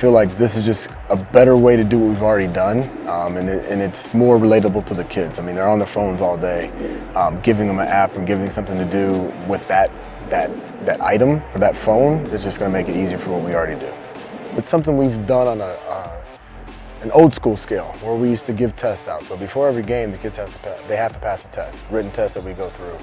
feel like this is just a better way to do what we've already done, and it's more relatable to the kids. I mean, they're on their phones all day. Giving them an app and giving them something to do with that item or that phone is just going to make it easier for what we already do. It's something we've done on an old school scale where we used to give tests out. So before every game, the kids have to pass a test, written test that we go through.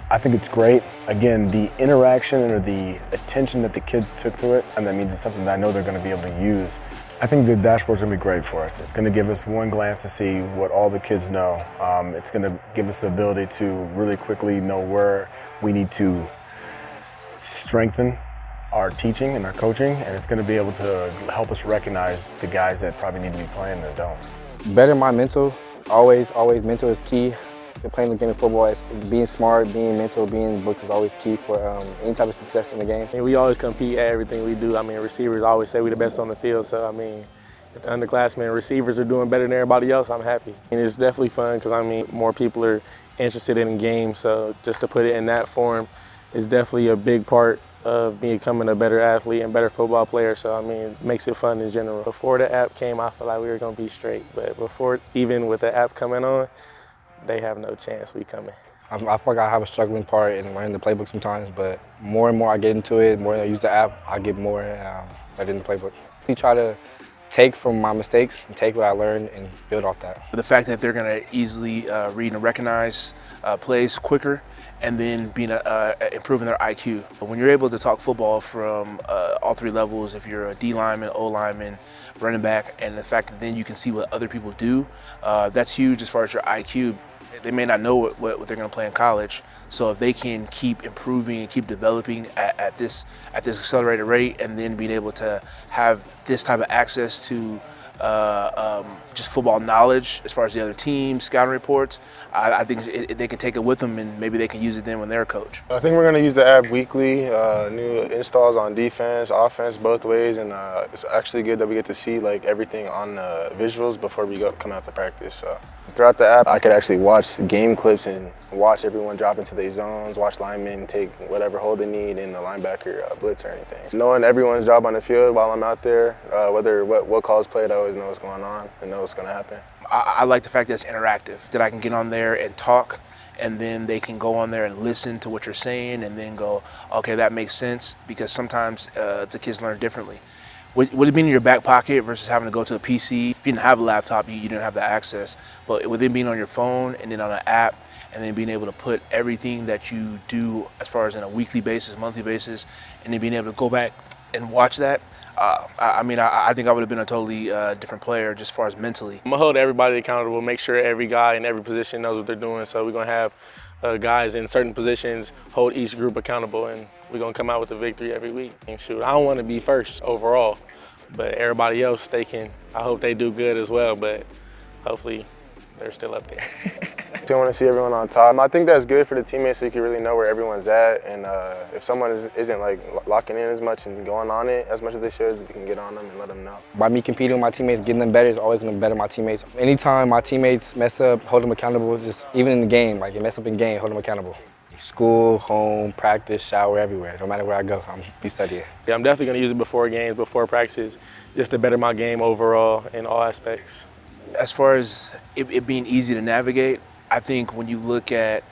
I think it's great. Again, the interaction or the attention that the kids took to it, and that means it's something that I know they're going to be able to use. I think the dashboard's going to be great for us. It's going to give us one glance to see what all the kids know. It's going to give us the ability to really quickly know where we need to strengthen our teaching and our coaching, and it's going to be able to help us recognize the guys that probably need to be playing that don't. Better my mental. Always mental is key. Playing the game of football, being smart, being mental, being in books is always key for any type of success in the game. We always compete at everything we do. I mean, receivers always say we're the best on the field. So, I mean, if the underclassmen receivers are doing better than everybody else, I'm happy. And it's definitely fun because, I mean, more people are interested in the game. So just to put it in that form is definitely a big part of me becoming a better athlete and better football player. So, I mean, it makes it fun in general. Before the app came, I felt like we were going to be straight. But before, even with the app coming on, they have no chance we coming. I feel like I have a struggling part in learning the playbook sometimes, but more and more I get into it, more I use the app, I get more better in the playbook. We try to take from my mistakes and take what I learned and build off that. The fact that they're going to easily read and recognize plays quicker, and then being improving their IQ. When you're able to talk football from all three levels, if you're a D lineman, O lineman, running back, and the fact that then you can see what other people do, that's huge as far as your IQ. They may not know what they're going to play in college, so if they can keep improving and keep developing at this accelerated rate, and then being able to have this type of access to just football knowledge as far as the other teams, scouting reports, I think they can take it with them, and maybe they can use it then when they're a coach. I think we're going to use the app weekly, new installs on defense, offense, both ways, and it's actually good that we get to see like everything on the visuals before we come out to practice. So throughout the app, I could actually watch game clips and watch everyone drop into their zones, watch linemen take whatever hold they need in the linebacker blitz or anything. So knowing everyone's job on the field while I'm out there, whether what calls played, I always know what's going on and know what's going to happen. I like the fact that it's interactive, that I can get on there and talk, and then they can go on there and listen to what you're saying and then go, okay, that makes sense, because sometimes the kids learn differently. Would it be in your back pocket versus having to go to a PC? If you didn't have a laptop, you didn't have the access. But with it being on your phone and then on an app, and then being able to put everything that you do as far as on a weekly basis, monthly basis, and then being able to go back and watch that, I mean, I think I would have been a totally different player just as far as mentally. I'm going to hold everybody accountable, make sure every guy in every position knows what they're doing. So we're going to have guys in certain positions hold each group accountable, and we're going to come out with a victory every week. And shoot, I don't want to be first overall, but everybody else, I hope they do good as well, but hopefully they're still up there. I want to see everyone on top. I think that's good for the teammates so you can really know where everyone's at, and if someone isn't like locking in as much and going on it as much as they should, you can get on them and let them know. By me competing with my teammates, getting them better is always going to better my teammates. Anytime my teammates mess up, hold them accountable, just even in the game, like they mess up in game, hold them accountable. School, home, practice, shower, everywhere. No matter where I go, I'm be studying. Yeah, I'm definitely going to use it before games, before practices, just to better my game overall in all aspects. As far as it being easy to navigate, I think when you look at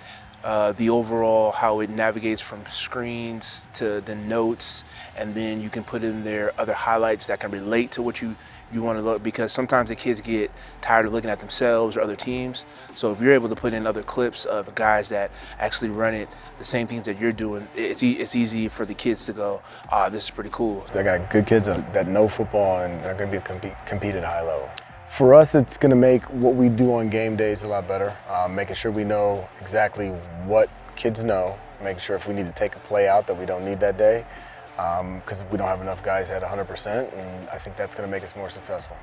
the overall, how it navigates from screens to the notes, and then you can put in there other highlights that can relate to what you want to look, because sometimes the kids get tired of looking at themselves or other teams. So if you're able to put in other clips of guys that actually run it, the same things that you're doing, it's easy for the kids to go, this is pretty cool. They got good kids that know football, and they're going to be compete at a high level. For us, it's going to make what we do on game days a lot better, making sure we know exactly what kids know, making sure if we need to take a play out that we don't need that day, because we don't have enough guys at 100%, and I think that's going to make us more successful.